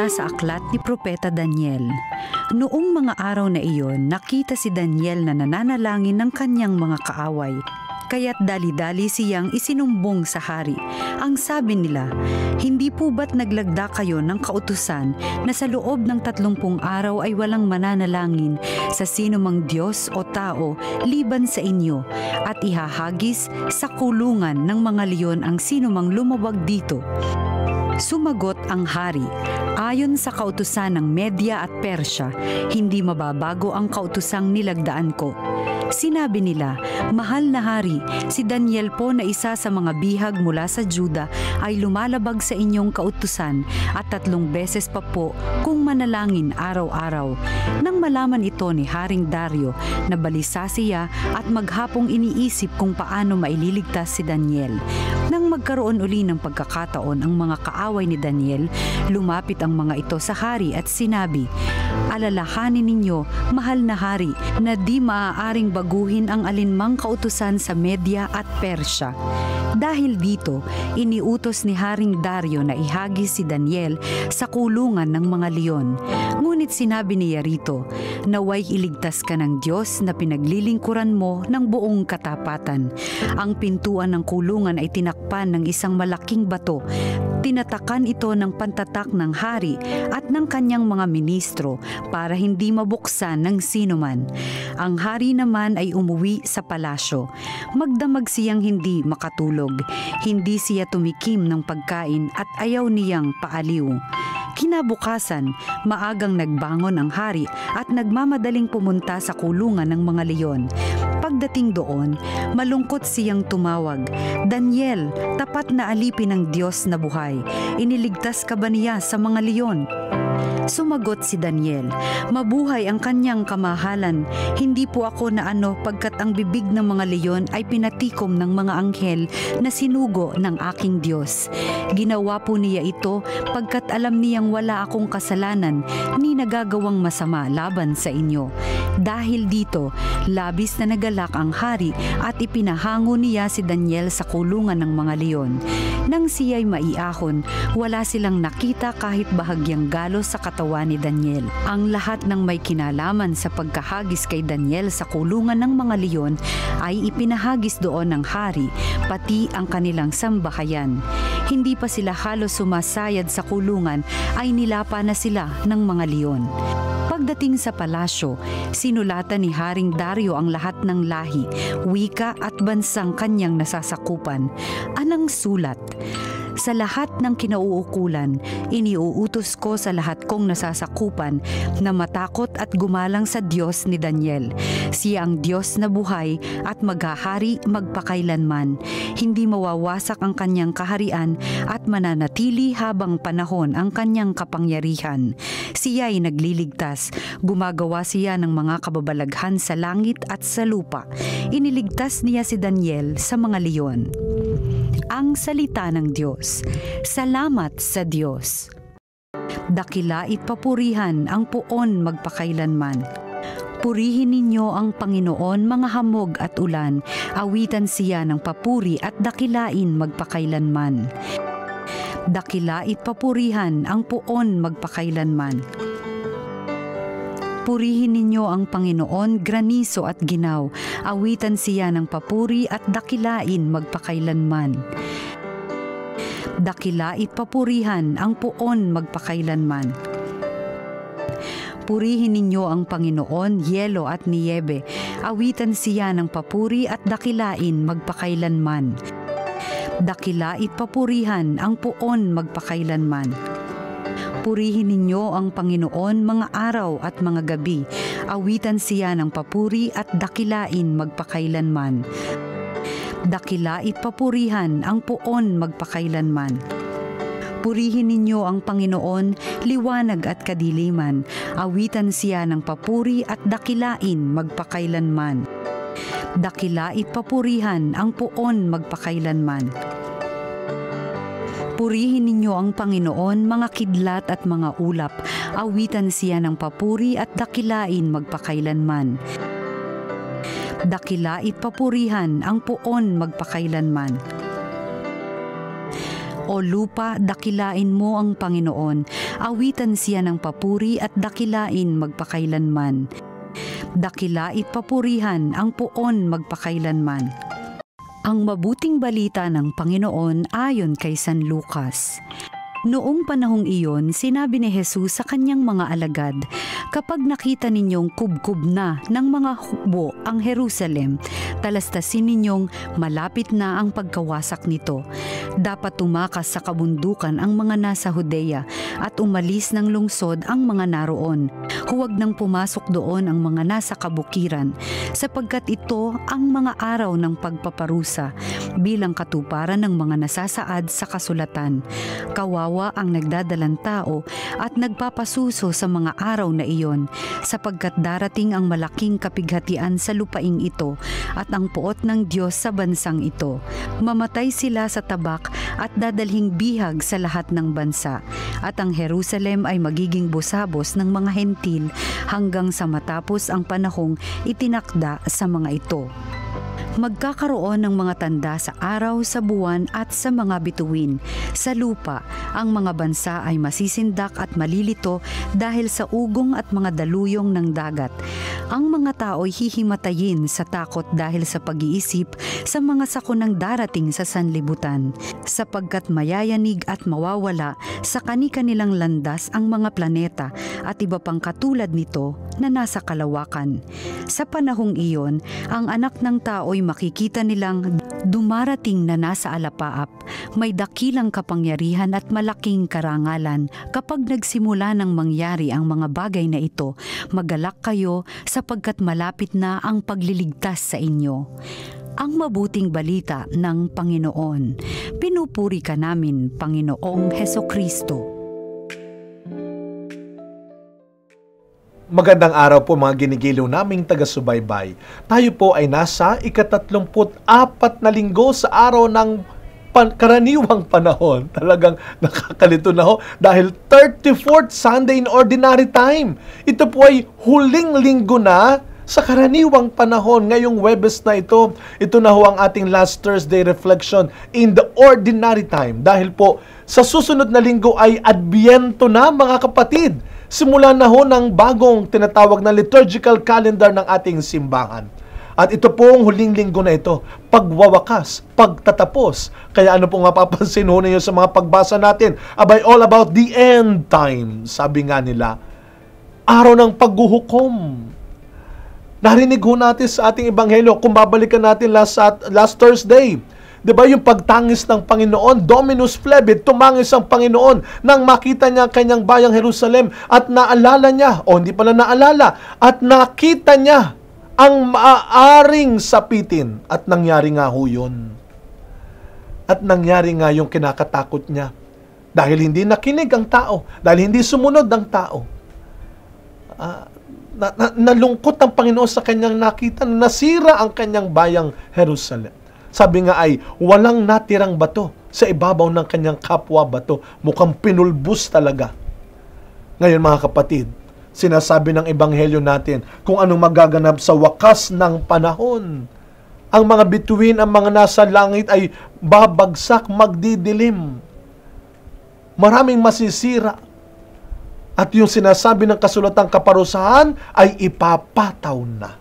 Mula sa aklat ni Propeta Daniel. Noong mga araw na iyon, nakita si Daniel na nananalangin ng kanyang mga kaaway. Kaya't dali-dali siyang isinumbong sa hari. Ang sabi nila, "Hindi po ba't naglagda kayo ng kautusan na sa loob ng 30 araw ay walang mananalangin sa sino mang Diyos o tao liban sa inyo at ihahagis sa kulungan ng mga leon ang sino mang lumawag dito?" Sumagot ang hari, "Ayon sa kautusan ng Media at Persya, hindi mababago ang kautusang nilagdaan ko." Sinabi nila, "Mahal na hari, si Daniel po na isa sa mga bihag mula sa Juda ay lumalabag sa inyong kautusan at 3 beses pa po kung manalangin araw-araw." Nang malaman ito ni Haring Dario, nabalisa siya at maghapong iniisip kung paano maililigtas si Daniel. Nang magkaroon uli ng pagkakataon ang mga kaaway ni Daniel, lumapit ang mga ito sa hari at sinabi, "Alalahanin ninyo, mahal na hari, na di maaaring baguhin ang alinmang kautusan sa Media at Persya." Dahil dito, iniutos ni Haring Dario na ihagis si Daniel sa kulungan ng mga leon. Ngunit sinabi niya rito, "Naway iligtas ka ng Diyos na pinaglilingkuran mo ng buong katapatan." Ang pintuan ng kulungan ay tinakpan ng isang malaking bato. Tinatakan ito ng pantatak ng hari at ng kanyang mga ministro para hindi mabuksan ng sinuman. Ang hari naman ay umuwi sa palasyo. Magdamag siyang hindi makatulog. Hindi siya tumikim ng pagkain at ayaw niyang paaliw. Kinabukasan, maagang nagbangon ang hari at nagmamadaling pumunta sa kulungan ng mga leon. Pagdating doon, malungkot siyang tumawag, "Daniel, tapat na alipin ng Diyos na buhay. Iniligtas ka ba niya sa mga leon?" Sumagot si Daniel, "Mabuhay ang kanyang kamahalan. Hindi po ako naano pagkat ang bibig ng mga leon ay pinatikom ng mga anghel na sinugo ng aking Diyos. Ginawa po niya ito pagkat alam niyang wala akong kasalanan ni nagagawang masama laban sa inyo." Dahil dito, labis na nagalak ang hari at ipinahango niya si Daniel sa kulungan ng mga leon. Nang siya'y maiahon, wala silang nakita kahit bahagyang galos sa katawan ni Daniel. Ang lahat ng may kinalaman sa pagkahagis kay Daniel sa kulungan ng mga leon ay ipinahagis doon ng hari, pati ang kanilang sambahayan. Hindi pa sila halos sumasayad sa kulungan ay nilapa na sila ng mga leon. Pagdating sa palasyo, sinulatan ni Haring Dario ang lahat ng lahi, wika at bansang kanyang nasasakupan. Anong sulat? Sa lahat ng kinauukulan, iniuutos ko sa lahat kong nasasakupan na matakot at gumalang sa Diyos ni Daniel. Siya ang Diyos na buhay at maghahari magpakailanman. Hindi mawawasak ang kanyang kaharian at mananatili habang panahon ang kanyang kapangyarihan. Siya ay nagliligtas. Gumagawa siya ng mga kababalaghan sa langit at sa lupa. Iniligtas niya si Daniel sa mga leon. Ang salita ng Diyos. Salamat sa Diyos. Dakilait papurihan ang puon magpakailanman. Purihin ninyo ang Panginoon mga hamog at ulan, awitan siya ng papuri at dakilain magpakailanman. Dakilait papurihan ang puon magpakailanman. Purihin ninyo ang Panginoon, graniso at ginaw, awitan siya ng papuri at dakilain magpakailanman. Dakilait papurihan ang puon magpakailanman. Purihin ninyo ang Panginoon, yelo at niyebe, awitan siya ng papuri at dakilain magpakailanman. Dakilait papurihan ang puon magpakailanman. Purihin ninyo ang Panginoon mga araw at mga gabi, awitan siya ng papuri at dakilain magpakailanman. Dakilait papurihan ang puon magpakailanman. Purihin ninyo ang Panginoon, liwanag at kadiliman, awitan siya ng papuri at dakilain magpakailanman. Dakilait papurihan ang puon magpakailanman. Purihin ninyo ang Panginoon, mga kidlat at mga ulap, awitan siya ng papuri at dakilain magpakailanman. Dakilait papurihan ang puon magpakailanman. O lupa, dakilain mo ang Panginoon, awitan siya ng papuri at dakilain magpakailanman. Dakilait papurihan ang Poon magpakailanman. Ang mabuting balita ng Panginoon ayon kay San Lucas. Noong panahong iyon, sinabi ni Jesus sa kanyang mga alagad, "Kapag nakita ninyong kubkub na ng mga hukbo ang Jerusalem, talastasin ninyong malapit na ang pagkawasak nito. Dapat tumakas sa kabundukan ang mga nasa Judea at umalis ng lungsod ang mga naroon. Huwag nang pumasok doon ang mga nasa kabukiran, sapagkat ito ang mga araw ng pagpaparusa, bilang katuparan ng mga nasasaad sa kasulatan. Kawawa ang nagdadalang tao at nagpapasuso sa mga araw na iyon, sapagkat darating ang malaking kapighatian sa lupaing ito at ang puot ng Diyos sa bansang ito. Mamatay sila sa tabak at dadalhing bihag sa lahat ng bansa, at ang Jerusalem ay magiging busabos ng mga hentil hanggang sa matapos ang panahong itinakda sa mga ito. Magkakaroon ng mga tanda sa araw, sa buwan at sa mga bituin. Sa lupa, ang mga bansa ay masisindak at malilito dahil sa ugong at mga daluyong ng dagat. Ang mga tao'y hihimatayin sa takot dahil sa pag-iisip sa mga sakunang darating sa sanlibutan, sapagkat mayayanig at mawawala sa kani-kanilang landas ang mga planeta at iba pang katulad nito na nasa kalawakan. Sa panahong iyon, ang anak ng tao'y makikita nilang dumarating na nasa alapaap, may dakilang kapangyarihan at malaking karangalan. Kapag nagsimula ng mangyari ang mga bagay na ito, magalak kayo sapagkat malapit na ang pagliligtas sa inyo. Ang mabuting balita ng Panginoon. Pinupuri ka namin, Panginoong Hesukristo. Magandang araw po mga ginigiliw naming taga-subaybay. Tayo po ay nasa ika-34 na linggo sa araw ng karaniwang panahon. Talagang nakakalito na ho dahil 34th Sunday in Ordinary Time. Ito po ay huling linggo na sa karaniwang panahon. Ngayong Huwebes na ito, ito na ho ang ating last Thursday reflection in the Ordinary Time. Dahil po sa susunod na linggo ay Adbyento na mga kapatid. Simula na ho ng bagong tinatawag na liturgical calendar ng ating simbahan. At ito pong huling linggo na ito, pagwawakas, pagtatapos. Kaya ano pong mapapansin ho ninyo sa mga pagbasa natin? Abay, all about the end time. Sabi nga nila, araw ng paghuhukom. Narinig ho natin sa ating ebanghelyo, kung babalikan natin last Thursday, diba yung pagtangis ng Panginoon, Dominus Flebit, tumangis ang Panginoon nang makita niya ang kanyang bayang Jerusalem at naalala niya, o hindi pala naalala, at nakita niya ang maaaring sapitin at nangyari nga ho yun. At nangyari nga yung kinakatakot niya dahil hindi nakinig ang tao, dahil hindi sumunod ang tao. Nalungkot ang Panginoon sa kanyang nakita, nasira ang kanyang bayang Jerusalem. Sabi nga ay, walang natirang bato sa ibabaw ng kanyang kapwa bato. Mukhang pinulbus talaga. Ngayon mga kapatid, sinasabi ng ebanghelyo natin kung anong magaganap sa wakas ng panahon. Ang mga bituin, ang mga nasa langit ay babagsak, magdidilim. Maraming masisira. At yung sinasabi ng kasulatang kaparusahan ay ipapataw na.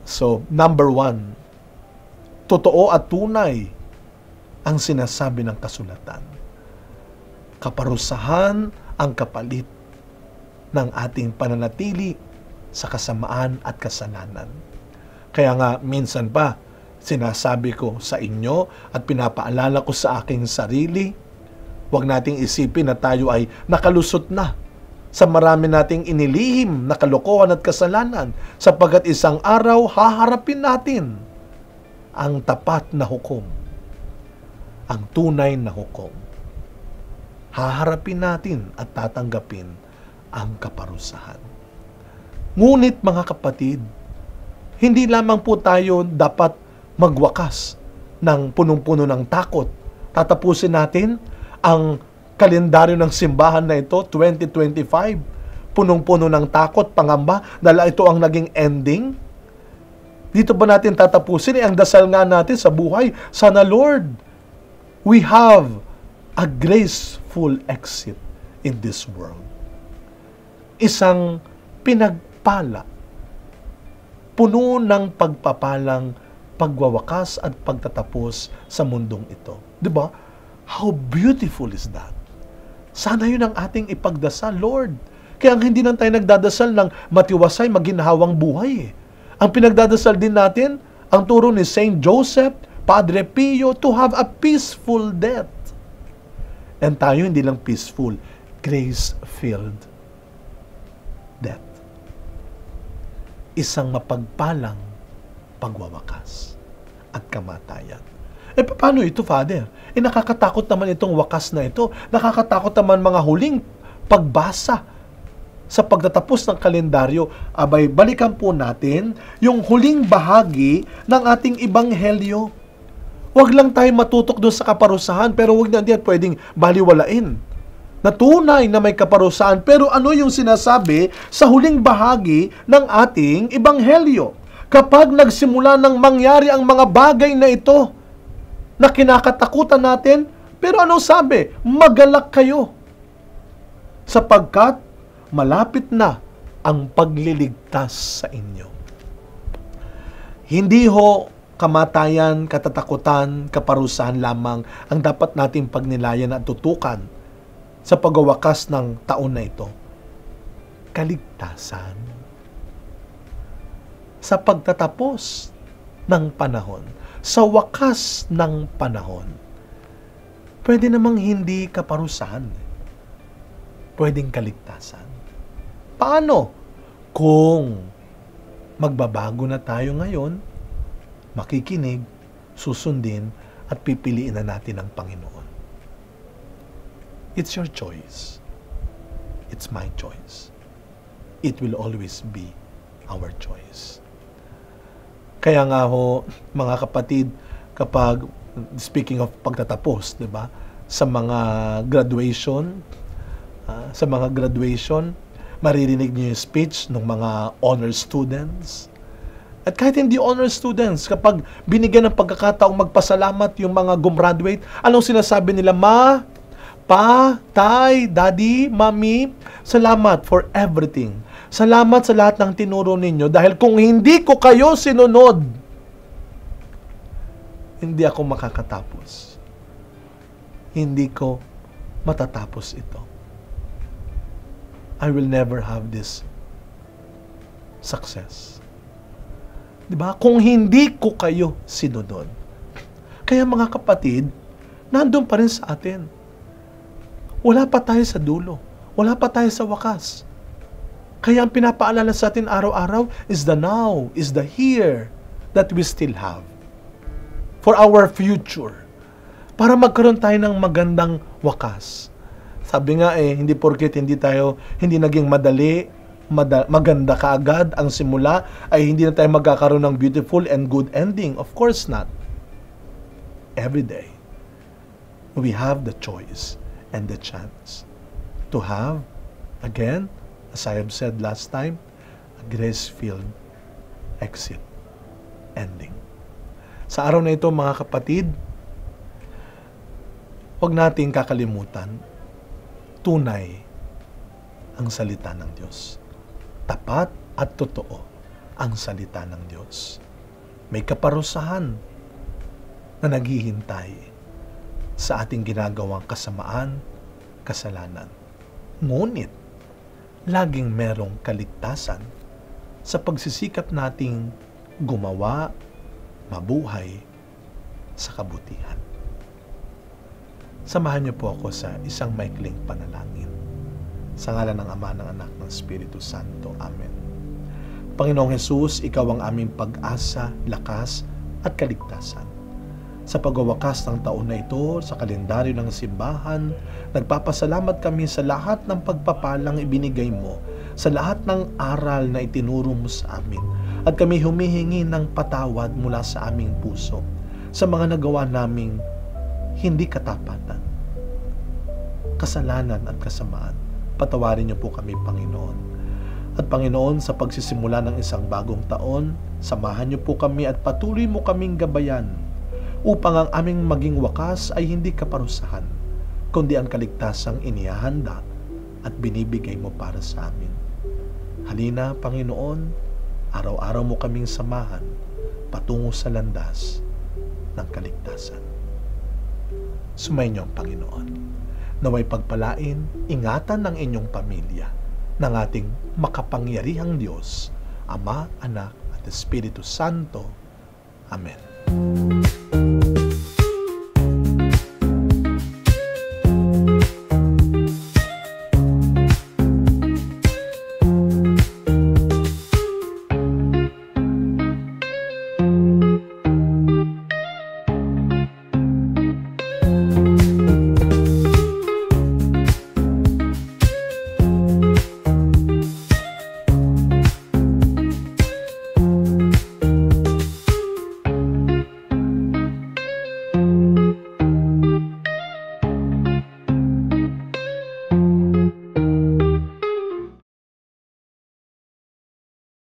So, number 1, totoo at tunay ang sinasabi ng kasulatan. Kaparusahan ang kapalit ng ating pananatili sa kasamaan at kasalanan. Kaya nga, minsan pa, sinasabi ko sa inyo at pinapaalala ko sa aking sarili, huwag nating isipin na tayo ay nakalusot na sa marami nating inilihim na kalokohan at kasalanan, sapagkat isang araw haharapin natin ang tapat na hukom, ang tunay na hukom. Haharapin natin at tatanggapin ang kaparusahan. Ngunit mga kapatid, hindi lamang po tayo dapat magwakas ng punong-puno ng takot. Tatapusin natin ang kalendaryo ng simbahan na ito, 2025, punong-puno ng takot, pangamba, dahil ito ang naging ending. Dito ba natin tatapusin? Ang dasal nga natin sa buhay, sana Lord, we have a graceful exit in this world. Isang pinagpala, puno ng pagpapalang pagwawakas at pagtatapos sa mundong ito. Diba? How beautiful is that? Sana yun ang ating ipagdasal, Lord. Kaya hindi lang tayo nagdadasal ng matiwasay, maginhawang buhay. Ang pinagdadasal din natin, ang turo ni Saint Joseph, Padre Pio, to have a peaceful death. And tayo hindi lang peaceful, grace-filled death. Isang mapagpalang pagwawakas at kamatayan. Paano ito, Father? Nakakatakot naman itong wakas na ito. Nakakatakot naman mga huling pagbasa sa pagtatapos ng kalendaryo. Abay, balikan po natin yung huling bahagi ng ating ebanghelyo. Huwag lang tayo matutok doon sa kaparusahan, pero huwag na diyan pwedeng baliwalain. Natunay na may kaparusahan, pero ano yung sinasabi sa huling bahagi ng ating ebanghelyo? Kapag nagsimula ng mangyari ang mga bagay na ito, na kinakatakutan natin, pero anong sabi? Magalak kayo, sapagkat malapit na ang pagliligtas sa inyo. Hindi ho kamatayan, katatakutan, kaparusahan lamang ang dapat nating pagnilayan at tutukan sa pagwawakas ng taon na ito. Kaligtasan. Sa pagtatapos ng panahon, sa wakas ng panahon, pwede namang hindi kaparusahan. Pwedeng kaligtasan. Paano? Kung magbabago na tayo ngayon, makikinig, susundin, at pipiliin na natin ang Panginoon. It's your choice. It's my choice. It will always be our choice. Kaya nga ho, mga kapatid, kapag, speaking of pagtatapos, di ba? Sa mga graduation, maririnig niyo yung speech ng mga honor students. At kahit hindi honor students, kapag binigyan ng pagkakataong magpasalamat yung mga gumraduate, anong sinasabi nila? Ma, pa, tay, daddy, mami, salamat for everything. Salamat sa lahat ng tinuro ninyo dahil kung hindi ko kayo sinunod, hindi ako makakatapos. Hindi ko matatapos ito. I will never have this success. Diba? Kung hindi ko kayo sinunod. Kaya mga kapatid, nandun pa rin sa atin. Wala pa tayo sa dulo. Wala pa tayo sa wakas. Kaya ang pinapaalala sa atin araw-araw is the now, is the here that we still have. For our future. Para magkaroon tayo ng magandang wakas. Sabi nga hindi porket hindi naging madali, maganda kaagad ang simula, ay hindi na tayo magkakaroon ng beautiful and good ending. Of course not. Every day, we have the choice and the chance to have, again, as I have said last time, a grace-filled exit ending. Sa araw na ito, mga kapatid, huwag nating kakalimutan, tunay ang salita ng Diyos. Tapat at totoo ang salita ng Diyos. May kaparusahan na naghihintay sa ating ginagawang kasamaan, kasalanan. Ngunit, laging merong kaligtasan sa pagsisikap nating gumawa, mabuhay sa kabutihan. Samahan niyo po ako sa isang maikling panalangin. Sa ngalan ng Ama, ng Anak, ng Espiritu Santo. Amen. Panginoong Hesus, Ikaw ang aming pag-asa, lakas at kaligtasan. Sa pagwawakas ng taon na ito, sa kalendaryo ng simbahan, nagpapasalamat kami sa lahat ng pagpapalang ibinigay mo, sa lahat ng aral na itinuro mo sa amin, at kami humihingi ng patawad mula sa aming puso sa mga nagawa naming hindi katapatan, kasalanan at kasamaan. Patawarin niyo po kami, Panginoon. At Panginoon, sa pagsisimula ng isang bagong taon, samahan niyo po kami at patuloy mo kaming gabayan. upang ang aming maging wakas ay hindi kaparusahan, kundi ang kaligtasang inihahanda at binibigay mo para sa amin. Halina, Panginoon, araw-araw mo kaming samahan patungo sa landas ng kaligtasan. Sumainyo ang Panginoon. Naway pagpalain, ingatan ng inyong pamilya ng ating makapangyarihang Diyos, Ama, Anak, at Espiritu Santo. Amen.